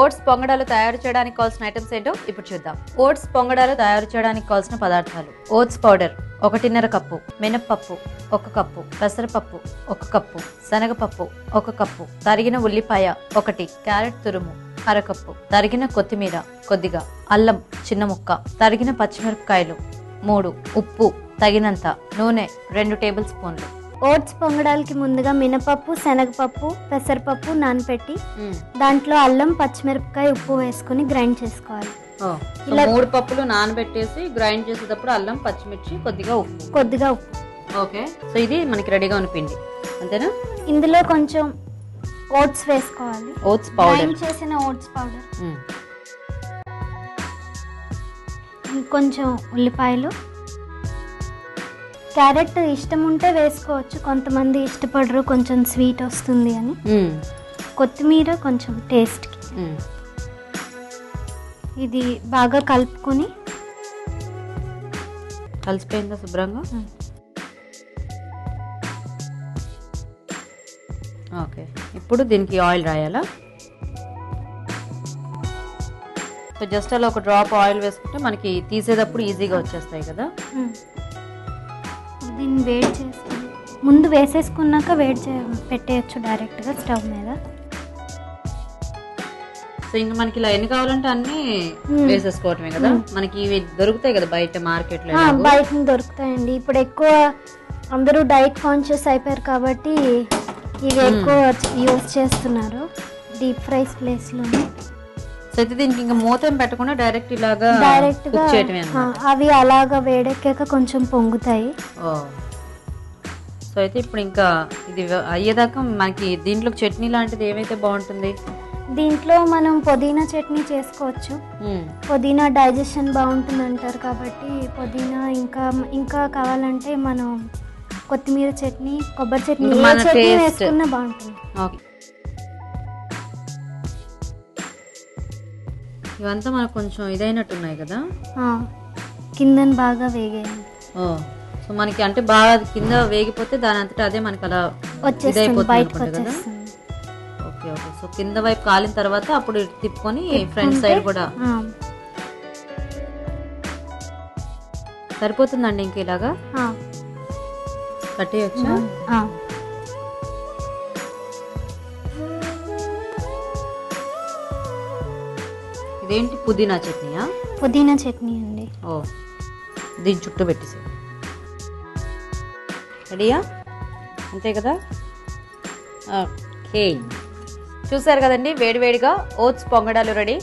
Oats పొంగడాలు తయారు చేయడానికి కావాల్సిన ఐటమ్స్ ఏంటో ఇప్పుడు చూద్దాం. ఓట్స్ పొంగడాలు తయారు చేయడానికి కావాల్సిన పదార్థాలు: ఓట్స్ పౌడర్ 1.5 కప్పు, మినప్పప్పు 1 కప్పు, పెసరపప్పు 1 కప్పు, శనగపప్పు 1 కప్పు, తరిగిన ఉల్లిపాయ 1, క్యారెట్ తురుము 1/2 కప్పు, తరిగిన కొత్తిమీర కొద్దిగా, అల్లం చిన్న ముక్క, తరిగిన పచ్చిమిరపకాయలు 3, ఉప్పు తగినంత, నూనె 2 టేబుల్ స్పూన్లు. ఓట్స్ పొంగడాలకి ముందుగా మినపప్పు, శనగపప్పు, పెసరపప్పు నానపెట్టి దాంట్లో అల్లం, పచ్చిమిరపకాయ, ఉప్పు వేసుకుని గ్రైండ్ చేసుకోవాలి. ఇలా 3 పప్పులు నానబెట్టేసి గ్రైండ్ చేసేటప్పుడు అల్లం, పచ్చిమిర్చి, కొద్దిగా ఉప్పు. ఓకే, సో ఇది మనకి రెడీగా ఉన్న పిండి అంతేనా? ఇందులో కొంచెం ఓట్స్ వేసుకోవాలి. ఓట్స్ పౌడర్, గ్రైండ్ చేసిన ఓట్స్ పౌడర్, కొంచెం ఉల్లిపాయలు, క్యారెట్ ఇష్టం ఉంటే వేసుకోవచ్చు, కొంతమంది ఇష్టపడరు, కొంచెం స్వీట్ వస్తుంది అని. కొత్తిమీర కొంచెం టేస్ట్కి. ఇది బాగా కలుపుకొని కలిసిపోయిందా శుభ్రంగా? ఓకే, ఇప్పుడు దీనికి ఆయిల్ రాయాలా? సో జస్ట్ అలా ఒక డ్రాప్ ఆయిల్ వేసుకుంటే మనకి తీసేటప్పుడు ఈజీగా వచ్చేస్తాయి కదా. దీన్ని వేడి చేస్తాం, ముందు వేసేసుకున్నాక పెట్టేయచ్చు డైరెక్ట్గా స్టవ్ మీద. సో ఇంకా మనకి ఇలా ఎన్ని కావాలంటే అన్ని వేసేసుకోవటమే కదా. మనకి ఇవి దొరుకుతాయి కదా బయట మార్కెట్ లో. బయట దొరుకుతాయండి. ఇప్పుడు ఎక్కువ అందరూ డైట్ కాన్షియస్ అయిపోయారు కాబట్టి ఇవి ఎక్కువ యూజ్ చేస్తున్నారు డీప్ ఫ్రైస్ ప్లేస్ లో. సో అయితే దీనికి ఇంకా మూతం పెట్టకుండా డైరెక్ట్ ఇలాగా అవి అలాగా వేడెక్కాక కొంచెం పొంగుతాయి. సో అయితే ఇప్పుడు ఇంకా ఇది అయ్యేదాకా మనకి దీంట్లో చట్నీ లాంటిది ఏమైతే బాగుంటుంది? దీంట్లో మనం పుదీనా చట్నీ చేసుకోవచ్చు. పుదీనా డైజెషన్ బాగుంటుంది అంటారు కాబట్టి పుదీనా, ఇంకా కావాలంటే మనం కొత్తిమీర చట్నీ, కొబ్బరి చట్నీ వేసుకున్నా బాగుంటుంది. ఇవంతా మనకు కొంచెం ఇదైనట్టున్నాయి కదా, కింద బాగా వేగాయి. సో మనకి అంటే బాగా కింద వేగిపోతే దాని అంతటా అదే మనకి అలా ఇదైపోతుంది కదా. ఓకే ఓకే, సో కింద వైపు కాలిన తర్వాత అప్పుడు తిప్పుకొని ఫ్రంట్ సైడ్ కూడా సరిపోతుందండి. ఇంక ఇలాగా కట్టేయచ్చా? ఇదేంటి, పుదీనా చట్నీయా? పుదీనా చట్నీ అండి. దీని చుట్టూ పెట్టేసి రెడీయా? అంతే కదా. ఓకే, చూసారు కదండి, వేడివేడిగా ఓట్స్ పొంగడాలు రెడీ.